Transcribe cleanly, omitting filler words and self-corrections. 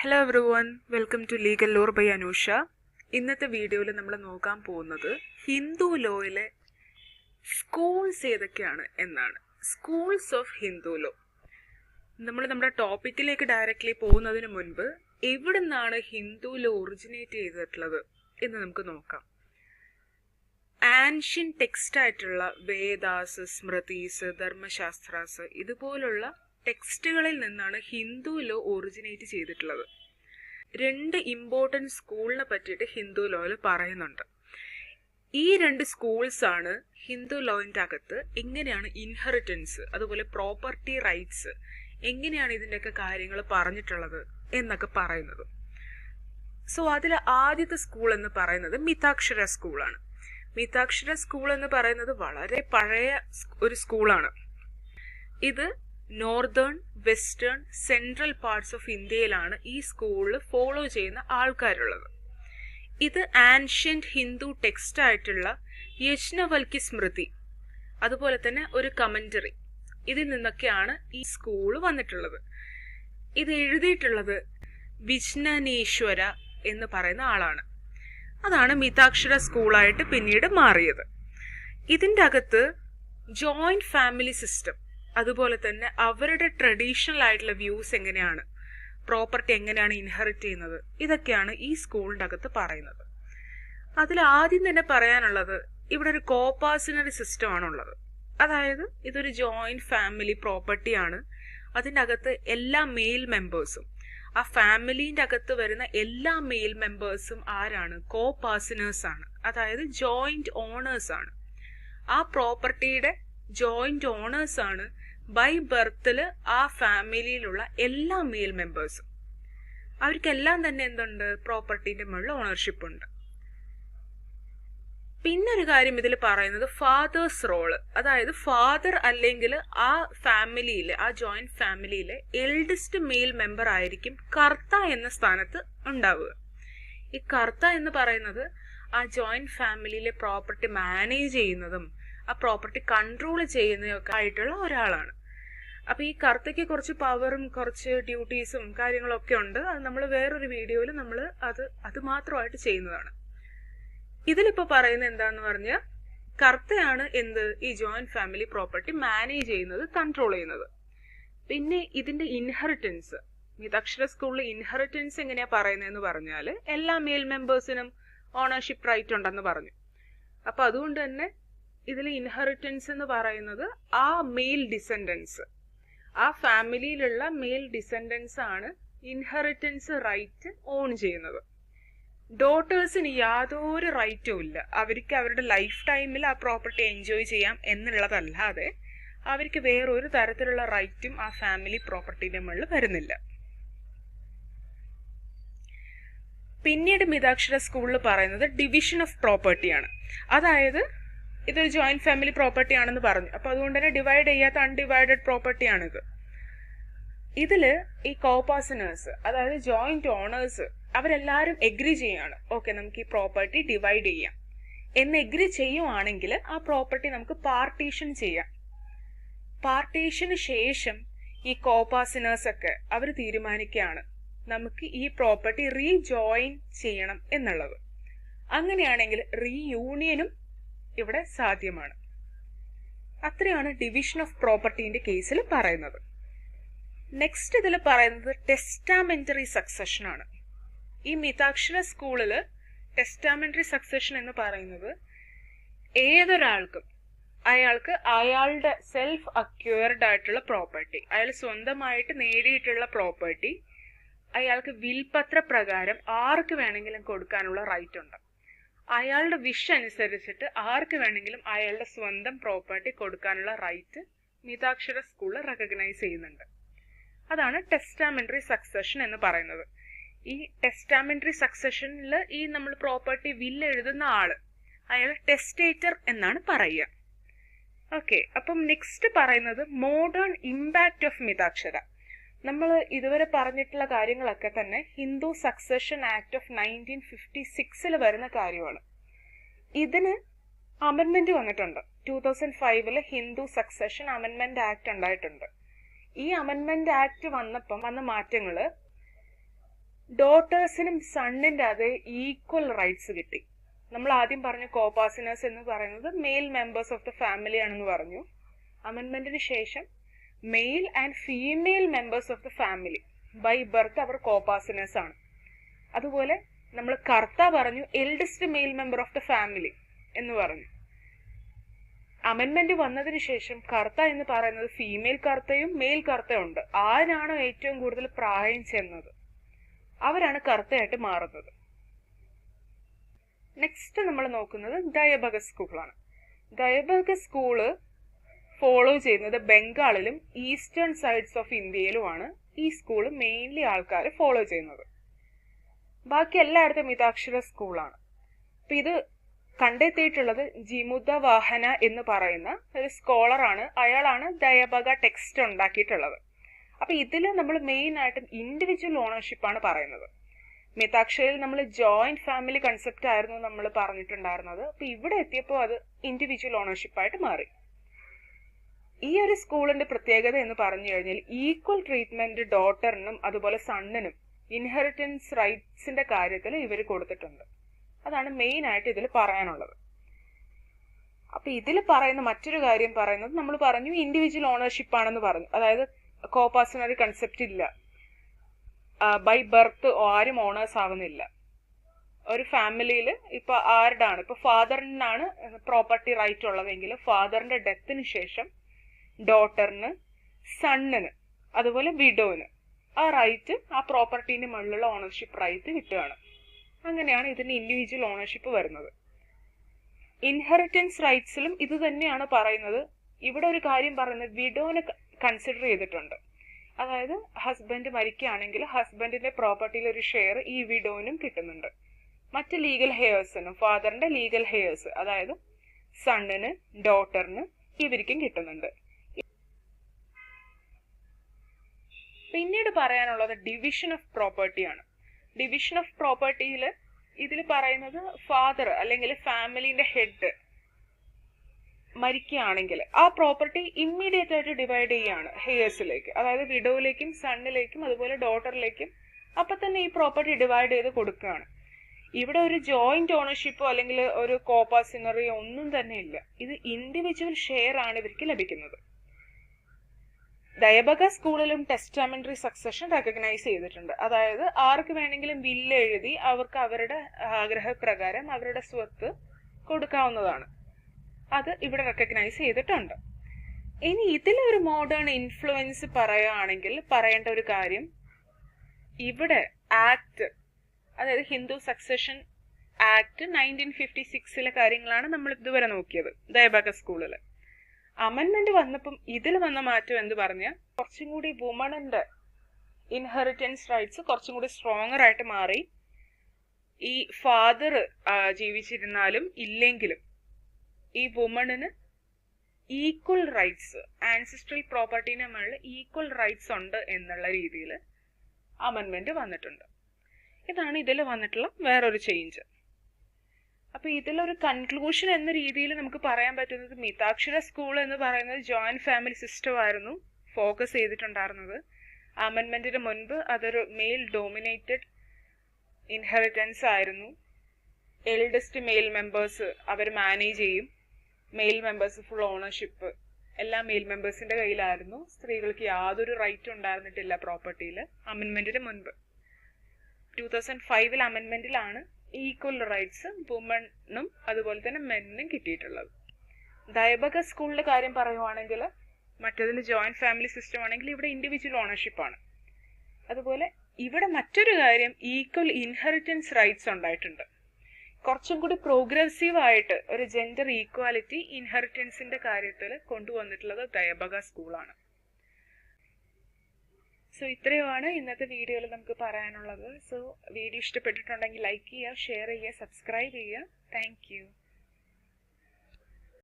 Hello everyone, welcome to legal lore by Anusha. ഇന്നത്തെ വീഡിയോയിൽ നമ്മൾ നോക്കാൻ പോകുന്നത് ഹിന്ദു ലോയിലെ സ്കൂൾസ് ഏതൊക്കെയാണ് എന്നാണ്. Schools of Hindu law. നമ്മൾ നമ്മുടെ ടോപ്പിക്കിലേക്ക് ഡയറക്റ്റ്ലി പോകുന്നതിന് മുൻപ് എവിടെ നിന്നാണ് ഹിന്ദു ലോ ഒറിജിനേറ്റ് ചെയ്തിട്ടുള്ളത് എന്ന് നമുക്ക് നോക്കാം. ആൻഷ്യൻ ടെക്സ്റ്റ് ആയിട്ടുള്ള വേദാസ്, സ്മൃതീസ്, ധർമ്മശാസ്ത്രാസ് ഇതുപോലുള്ള ടെക്സ്റ്റുകളിൽ നിന്നാണ് ഹിന്ദു ലോ ഒറിജിനേറ്റ് ചെയ്തിട്ടുള്ളത്. രണ്ട് ഇമ്പോർട്ടൻറ്റ് സ്കൂളിനെ പറ്റിയിട്ട് ഹിന്ദു ലോയിൽ പറയുന്നുണ്ട്. ഈ രണ്ട് സ്കൂൾസ് ആണ് ഹിന്ദു ലോയിൻ്റെ അകത്ത് എങ്ങനെയാണ് ഇൻഹെറിറ്റൻസ്, അതുപോലെ പ്രോപ്പർട്ടി റൈറ്റ്സ്, എങ്ങനെയാണ് ഇതിൻ്റെയൊക്കെ കാര്യങ്ങൾ പറഞ്ഞിട്ടുള്ളത് എന്നൊക്കെ പറയുന്നത്. സോ അതിൽ ആദ്യത്തെ സ്കൂൾ എന്ന് പറയുന്നത് മിതാക്ഷര സ്കൂളാണ്. മിതാക്ഷര സ്കൂൾ എന്ന് പറയുന്നത് വളരെ പഴയ ഒരു സ്കൂളാണ്. ഇത് northern, western, central parts of ഇന്ത്യയിലാണ് ഈ സ്കൂളിൽ ഫോളോ ചെയ്യുന്ന ആൾക്കാരുള്ളത്. ഇത് ആൻഷ്യന്റ് ഹിന്ദു ടെക്സ്റ്റ് ആയിട്ടുള്ള യജ്ഞവൽക്യ സ്മൃതി, അതുപോലെ തന്നെ ഒരു കമന്ററി, ഇതിൽ നിന്നൊക്കെയാണ് ഈ സ്കൂൾ വന്നിട്ടുള്ളത്. ഇത് എഴുതിയിട്ടുള്ളത് വിജ്ഞാനേശ്വര എന്ന് പറയുന്ന ആളാണ്. അതാണ് മിതാക്ഷര സ്കൂളായിട്ട് പിന്നീട് മാറിയത്. ഇതിൻ്റെ അകത്ത് ജോയിന്റ് ഫാമിലി സിസ്റ്റം, അതുപോലെ തന്നെ അവരുടെ ട്രഡീഷണൽ ആയിട്ടുള്ള വ്യൂസ് എങ്ങനെയാണ്, പ്രോപ്പർട്ടി എങ്ങനെയാണ് ഇൻഹെറിറ്റ് ചെയ്യുന്നത്, ഇതൊക്കെയാണ് ഈ സ്കൂളിൻ്റെ അകത്ത് പറയുന്നത്. അതിൽ ആദ്യം തന്നെ പറയാനുള്ളത്, ഇവിടെ ഒരു കോപാസിനറി സിസ്റ്റം ആണുള്ളത്. അതായത് ഇതൊരു ജോയിന്റ് ഫാമിലി പ്രോപ്പർട്ടിയാണ്. അതിൻ്റെ അകത്ത് എല്ലാ മെയിൽ മെമ്പേഴ്സും, ആ ഫാമിലീൻ്റെ അകത്ത് വരുന്ന എല്ലാ മെയിൽ മെമ്പേഴ്സും ആരാണ്? കോപാസിനേഴ്സ് ആണ്. അതായത് ജോയിന്റ് ഓണേഴ്സ് ആണ്. ആ പ്രോപ്പർട്ടിയുടെ ജോയിന്റ് ഓണേഴ്സ് ആണ് ബൈ ബർത്തിൽ ആ ഫാമിലിയിലുള്ള എല്ലാ മെയിൽ മെമ്പേഴ്സും. അവർക്കെല്ലാം തന്നെ എന്തുണ്ട്? പ്രോപ്പർട്ടീൻ്റെ മുകളിൽ ഓണർഷിപ്പ് ഉണ്ട്. പിന്നെ ഒരു കാര്യം ഇതിൽ പറയുന്നത് ഫാദേഴ്സ് റോള്. അതായത് ഫാദർ അല്ലെങ്കിൽ ആ ഫാമിലിയിലെ, ആ ജോയിന്റ് ഫാമിലിയിലെ എൽഡസ്റ്റ് മെയിൽ മെമ്പർ ആയിരിക്കും കർത്ത എന്ന സ്ഥാനത്ത് ഉണ്ടാവുക. ഈ കർത്ത എന്ന് പറയുന്നത് ആ ജോയിന്റ് ഫാമിലിയിലെ പ്രോപ്പർട്ടി മാനേജ് ചെയ്യുന്നതും ആ പ്രോപ്പർട്ടി കൺട്രോൾ ചെയ്യുന്നതൊക്കെ ആയിട്ടുള്ള ഒരാളാണ്. അപ്പൊ ഈ കർത്തയ്ക്ക് കുറച്ച് പവറും കുറച്ച് ഡ്യൂട്ടീസും കാര്യങ്ങളൊക്കെ ഉണ്ട്. അത് നമ്മൾ വേറൊരു വീഡിയോയിൽ നമ്മൾ അത് മാത്രമായിട്ട് ചെയ്യുന്നതാണ്. ഇതിലിപ്പോ പറയുന്നത് എന്താന്ന് പറഞ്ഞാൽ, കർത്തയാണ് ഈ ജോയിന്റ് ഫാമിലി പ്രോപ്പർട്ടി മാനേജ് ചെയ്യുന്നത്, കൺട്രോൾ ചെയ്യുന്നത്. പിന്നെ ഇതിന്റെ ഇൻഹെറിറ്റൻസ്, മിതാക്ഷര സ്കൂളിൽ ഇൻഹെറിറ്റൻസ് എങ്ങനെയാ പറയുന്നതെന്ന് പറഞ്ഞാൽ, എല്ലാ മെയിൽ മെമ്പേഴ്സിനും ഓണർഷിപ്പ് റൈറ്റ് ഉണ്ടെന്ന് പറഞ്ഞു. അപ്പൊ അതുകൊണ്ട് തന്നെ ഇതിൽ ഇൻഹെറിറ്റൻസ് എന്ന് പറയുന്നത് ആ മെയിൽ ഡിസെൻഡൻസ്, ആ ഫാമിലിയിലുള്ള മെയിൽ ഡിസെൻഡൻസ് ആണ് ഇൻഹെറിറ്റൻസ് റൈറ്റ് ഓൺ ചെയ്യുന്നത്. ഡോട്ടേഴ്സിന് യാതൊരു റൈറ്റും ഇല്ല. അവർക്ക് അവരുടെ ലൈഫ് ടൈമിൽ ആ പ്രോപ്പർട്ടി എൻജോയ് ചെയ്യാം എന്നുള്ളതല്ലാതെ അവർക്ക് വേറൊരു തരത്തിലുള്ള റൈറ്റും ആ ഫാമിലി പ്രോപ്പർട്ടിയുടെ മുകളിൽ വരുന്നില്ല. പിന്നീട് മിതാക്ഷര സ്കൂളിൽ പറയുന്നത് ഡിവിഷൻ ഓഫ് പ്രോപ്പർട്ടിയാണ്. അതായത് ഇതൊരു ജോയിന്റ് ഫാമിലി പ്രോപ്പർട്ടി ആണെന്ന് പറഞ്ഞു. അപ്പൊ അതുകൊണ്ട് തന്നെ ഡിവൈഡ് ചെയ്യാത്ത അൺഡിവൈഡഡ് പ്രോപ്പർട്ടിയാണിത്. ഇതില് ഈ കോപാസിനേഴ്സ്, അതായത് ജോയിന്റ് ഓണേഴ്സ്, അവരെല്ലാവരും എഗ്രി ചെയ്യാണ്, ഓക്കെ നമുക്ക് ഈ പ്രോപ്പർട്ടി ഡിവൈഡ് ചെയ്യാം എന്ന് എഗ്രി ചെയ്യുവാണെങ്കിൽ ആ പ്രോപ്പർട്ടി നമുക്ക് പാർട്ടീഷൻ ചെയ്യാം. പാർട്ടീഷന് ശേഷം ഈ കോപാസിനേഴ്സ് ഒക്കെ അവർ തീരുമാനിക്കുകയാണ് നമുക്ക് ഈ പ്രോപ്പർട്ടി റീജോയിൻ ചെയ്യണം എന്നുള്ളത്. അങ്ങനെയാണെങ്കിൽ റീയൂണിയനും ഇവിടെ സാധ്യമാണ്. അത്രയാണ് ഡിവിഷൻ ഓഫ് പ്രോപ്പർട്ടിന്റെ കേസിൽ പറയുന്നത്. നെക്സ്റ്റ് ഇതിൽ പറയുന്നത് ടെസ്റ്റാമെന്ററി സക്സഷൻ ആണ്. ഈ മിതാക്ഷര സ്കൂളില് ടെസ്റ്റാമെന്ററി സക്സഷൻ എന്ന് പറയുന്നത് ഏതൊരാൾക്കും അയാളുടെ സെൽഫ് അക്വയർഡ് ആയിട്ടുള്ള പ്രോപ്പർട്ടി, അയാൾ സ്വന്തമായിട്ട് നേടിയിട്ടുള്ള പ്രോപ്പർട്ടി അയാൾക്ക് വിൽപത്ര പ്രകാരം ആർക്ക് വേണമെങ്കിലും കൊടുക്കാനുള്ള റൈറ്റ് ഉണ്ട്. അയാളുടെ വിഷ് അനുസരിച്ചിട്ട് ആർക്ക് വേണമെങ്കിലും അയാളുടെ സ്വന്തം പ്രോപ്പർട്ടി കൊടുക്കാനുള്ള റൈറ്റ് മിതാക്ഷര സ്കൂളിൽ റെക്കഗ്നൈസ് ചെയ്യുന്നുണ്ട്. അതാണ് ടെസ്റ്റാമെന്ററി സക്സഷൻ എന്ന് പറയുന്നത്. ഈ ടെസ്റ്റാമെന്ററി സക്സഷനിൽ ഈ നമ്മൾ പ്രോപ്പർട്ടി വില്ല് എഴുതുന്ന ആള്, അയാൾ ടെസ്റ്റേറ്റർ എന്നാണ് പറയുക. ഓക്കെ, അപ്പം നെക്സ്റ്റ് പറയുന്നത് മോഡേൺ ഇമ്പാക്ട് ഓഫ് മിതാക്ഷര. നമ്മൾ ഇതുവരെ പറഞ്ഞിട്ടുള്ള കാര്യങ്ങളൊക്കെ തന്നെ ഹിന്ദു സക്സഷൻ ആക്ട് ഓഫ് 1956 വരുന്ന കാര്യമാണ്. ഇതിന് അമെൻമെന്റ് വന്നിട്ടുണ്ട്. 2005 ഹിന്ദു സക്സഷൻ അമെൻമെന്റ് ആക്ട് ഉണ്ടായിട്ടുണ്ട്. ഈ അമെൻമെന്റ് ആക്ട് വന്ന മാറ്റങ്ങള് ഡോട്ടേഴ്സിനും സണ്ണിന്റെ അതേ ഈക്വൽ റൈറ്റ്സ് കിട്ടി. നമ്മൾ ആദ്യം പറഞ്ഞു കോപാസിനേഴ്സ് എന്ന് പറയുന്നത് male members of the family ആണെന്ന് പറഞ്ഞു. അമെൻമെന്റിന് ശേഷം male and female members of the family by birth അവർ കോപാസിനേഴ്സ് ആണ്. അതുപോലെ നമ്മൾ കർത്ത പറഞ്ഞു eldest male member of the family എന്ന് പറഞ്ഞു. അമെൻമെന്റ് വന്നതിന് ശേഷം കർത്ത എന്ന് പറയുന്നത് ഫീമെയിൽ കർത്തയും മെയിൽ കർത്തയും ഉണ്ട്. ആരാണോ ഏറ്റവും കൂടുതൽ പ്രായം ചെന്നത് അവരാണ് കർത്തയായിട്ട് മാറുന്നത്. നെക്സ്റ്റ് നമ്മൾ നോക്കുന്നത് ദയബക സ്കൂളാണ്. ദയബക സ്കൂള് ഫോളോ ചെയ്യുന്നത് ബംഗാളിലും ഈസ്റ്റേൺ സൈഡ്സ് ഓഫ് ഇന്ത്യയിലുമാണ് ഈ സ്കൂള് മെയിൻലി ആൾക്കാർ ഫോളോ ചെയ്യുന്നത്. ബാക്കി എല്ലായിടത്തും മിതാക്ഷര സ്കൂളാണ്. അപ്പൊ ഇത് കണ്ടെത്തിയിട്ടുള്ളത് ജിമുദ വാഹന എന്ന് പറയുന്ന ഒരു സ്കോളറാണ്. അയാളാണ് ദയബക ടെക്സ്റ്റ് ഉണ്ടാക്കിയിട്ടുള്ളത്. അപ്പൊ ഇതിൽ നമ്മൾ മെയിൻ ആയിട്ടും ഇൻഡിവിജ്വൽ ഓണർഷിപ്പാണ് പറയുന്നത്. മിതാക്ഷരയിൽ നമ്മൾ ജോയിന്റ് ഫാമിലി കൺസെപ്റ്റ് ആയിരുന്നു നമ്മൾ പറഞ്ഞിട്ടുണ്ടായിരുന്നത്. അപ്പൊ ഇവിടെ എത്തിയപ്പോൾ അത് ഇൻഡിവിജ്വൽ ഓണർഷിപ്പായിട്ട് മാറി. ഈ ഒരു സ്കൂളിന്റെ പ്രത്യേകത എന്ന് പറഞ്ഞു കഴിഞ്ഞാൽ ഈക്വൽ ട്രീറ്റ്മെന്റ് ഡോട്ടറിനും അതുപോലെ സണ്ണിനും ഇൻഹെറിറ്റൻസ് റൈറ്റ്സിന്റെ കാര്യത്തിൽ ഇവർ കൊടുത്തിട്ടുണ്ട്. അതാണ് മെയിൻ ആയിട്ട് ഇതിൽ പറയാനുള്ളത്. അപ്പൊ ഇതിൽ പറയുന്ന മറ്റൊരു കാര്യം പറയുന്നത് നമ്മൾ പറഞ്ഞു ഇൻഡിവിജ്വൽ ഓണർഷിപ്പ് ആണെന്ന് പറഞ്ഞു. അതായത് കോപാസിനറി കൺസെപ്റ്റ് ഇല്ല, ബൈ ബർത്ത് ആരും ഓണേഴ്സ് ആവുന്നില്ല. ഒരു ഫാമിലിയിൽ ഇപ്പൊ ആരുടാണ്, ഇപ്പൊ ഫാദറിനാണ് പ്രോപ്പർട്ടി റൈറ്റ് ഉള്ളതെങ്കിൽ ഫാദറിന്റെ ഡെത്തിന് ശേഷം ഡോട്ടറിന്, സണ്ണിന്, അതുപോലെ വിഡോന് ആ റൈറ്റ്, ആ പ്രോപ്പർട്ടീന്റെ മുകളിലുള്ള ഓണർഷിപ്പ് റൈറ്റ് കിട്ടുകയാണ്. അങ്ങനെയാണ് ഇതിന് ഇൻഡിവിജ്വൽ ഓണർഷിപ്പ് വരുന്നത്. ഇൻഹെറിറ്റൻസ് റൈറ്റ്സിലും ഇത് തന്നെയാണ് പറയുന്നത്. ഇവിടെ ഒരു കാര്യം പറയുന്നത് വിഡോനെ കൺസിഡർ ചെയ്തിട്ടുണ്ട്. അതായത് ഹസ്ബൻഡ് മരിക്കുകയാണെങ്കിൽ ഹസ്ബൻഡിന്റെ പ്രോപ്പർട്ടിയിൽ ഒരു ഷെയർ ഈ വിഡോനും കിട്ടുന്നുണ്ട്. മറ്റ് ലീഗൽ ഹെയേഴ്സിനും ഫാദറിന്റെ ലീഗൽ ഹെയേഴ്സ് അതായത് സണ്ണിന്, ഡോട്ടറിന് ഇവർക്കും കിട്ടുന്നുണ്ട്. പിന്നീട് പറയാനുള്ളത് ഡിവിഷൻ ഓഫ് പ്രോപ്പർട്ടിയാണ്. ഡിവിഷൻ ഓഫ് പ്രോപ്പർട്ടിയിൽ ഇതിൽ പറയുന്നത് ഫാദർ അല്ലെങ്കിൽ ഫാമിലിന്റെ ഹെഡ് മരിക്കുകയാണെങ്കിൽ ആ പ്രോപ്പർട്ടി ഇമ്മീഡിയറ്റ് ആയിട്ട് ഡിവൈഡ് ചെയ്യുകയാണ് ഹെയേഴ്സിലേക്ക്, അതായത് വിഡോയിലേക്കും സണ്ണിലേക്കും അതുപോലെ ഡോട്ടറിലേക്കും. അപ്പൊ തന്നെ ഈ പ്രോപ്പർട്ടി ഡിവൈഡ് ചെയ്ത് കൊടുക്കുകയാണ്. ഇവിടെ ഒരു ജോയിന്റ് ഓണർഷിപ്പോ അല്ലെങ്കിൽ ഒരു കോപാസിനറിയോ ഒന്നും തന്നെ ഇല്ല. ഇത് ഇൻഡിവിജ്വൽ ഷെയർ ആണ് ഇവർക്ക് ലഭിക്കുന്നത്. ദയബക സ്കൂളിലും ടെസ്റ്റാമെന്ററി സക്സഷൻ റെക്കഗ്നൈസ് ചെയ്തിട്ടുണ്ട്. അതായത് ആർക്ക് വേണമെങ്കിലും വില്ല് എഴുതി അവർക്ക് അവരുടെ ആഗ്രഹപ്രകാരം അവരുടെ സ്വത്ത് കൊടുക്കാവുന്നതാണ്. അത് ഇവിടെ റെക്കഗ്നൈസ് ചെയ്തിട്ടുണ്ട്. ഇനി ഇതിലൊരു മോഡേൺ ഇൻഫ്ലുവൻസ് പറയുകയാണെങ്കിൽ പറയേണ്ട ഒരു കാര്യം, ഇവിടെ ആക്ട്, അതായത് ഹിന്ദു സക്സഷൻ ആക്ട് 1956 കാര്യങ്ങളാണ് നമ്മൾ ഇതുവരെ നോക്കിയത് ദയബക സ്കൂളിൽ. അമെൻമെന്റ് വന്നപ്പം ഇതിൽ വന്ന മാറ്റം എന്ന് പറഞ്ഞാൽ കുറച്ചും കൂടി വുമണിന്റെ ഇൻഹെറിറ്റൻസ് റൈറ്റ്സ് കുറച്ചും കൂടി സ്ട്രോങ്ങർ ആയിട്ട് മാറി. ഈ ഫാദർ ജീവിച്ചിരുന്നാലും ഇല്ലെങ്കിലും ഈ വുമണിന് ഈക്വൽ റൈറ്റ്സ്, ആൻസിസ്ട്രൽ പ്രോപ്പർട്ടീനെ മുകളിൽ ഈക്വൽ റൈറ്റ്സ് ഉണ്ട് എന്നുള്ള രീതിയിൽ അമെൻമെന്റ് വന്നിട്ടുണ്ട്. ഇതാണ് ഇതിൽ വന്നിട്ടുള്ള വേറൊരു ചേഞ്ച്. അപ്പൊ ഇതിലൊരു കൺക്ലൂഷൻ എന്ന രീതിയിൽ നമുക്ക് പറയാൻ പറ്റുന്നത് മിതാക്ഷര സ്കൂൾ എന്ന് പറയുന്നത് ജോയിന്റ് ഫാമിലി സിസ്റ്റം ആയിരുന്നു ഫോക്കസ് ചെയ്തിട്ടുണ്ടായിരുന്നത്. അമെൻമെന്റിന് മുൻപ് അതൊരു മെയിൽ ഡോമിനേറ്റഡ് ഇൻഹെറിറ്റൻസ് ആയിരുന്നു. എൽഡസ്റ്റ് മെയിൽ മെമ്പേഴ്സ് അവർ മാനേജ് ചെയ്യും. മെയിൽ മെമ്പേഴ്സ് ഫുൾ ഓണർഷിപ്പ് എല്ലാ മെയിൽ മെമ്പേഴ്സിന്റെ കയ്യിലായിരുന്നു. സ്ത്രീകൾക്ക് യാതൊരു റൈറ്റും ഉണ്ടായിരുന്നിട്ടില്ല പ്രോപ്പർട്ടിയിൽ അമെൻമെന്റിന് മുൻപ്. 2005 അമെൻമെന്റിലാണ് ഈക്വൽ റൈറ്റ്സ് വുമണും അതുപോലെ തന്നെ മെന്നിനും കിട്ടിയിട്ടുള്ളത്. ദയബക സ്കൂളിന്റെ കാര്യം പറയുവാണെങ്കിൽ മറ്റതിൽ ജോയിന്റ് ഫാമിലി സിസ്റ്റം ആണെങ്കിൽ ഇവിടെ ഇൻഡിവിജ്വൽ ഓണർഷിപ്പ് ആണ്. അതുപോലെ ഇവിടെ മറ്റൊരു കാര്യം ഈക്വൽ ഇൻഹെറിറ്റൻസ് റൈറ്റ്സ് ഉണ്ടായിട്ടുണ്ട്. കുറച്ചും കൂടി പ്രോഗ്രസീവ് ആയിട്ട് ഒരു ജെൻഡർ ഈക്വാലിറ്റി ഇൻഹെറിറ്റൻസിന്റെ കാര്യത്തിൽ കൊണ്ടുവന്നിട്ടുള്ളത് ദയബക സ്കൂളാണ്. സോ ഇത്രയുമാണ് ഇന്നത്തെ വീഡിയോയിൽ നമുക്ക് പറയാനുള്ളത്. സോ വീഡിയോ ഇഷ്ടപ്പെട്ടിട്ടുണ്ടെങ്കിൽ ലൈക്ക് ചെയ്യുക, ഷെയർ ചെയ്യുക, സബ്സ്ക്രൈബ് ചെയ്യുക. Thank you.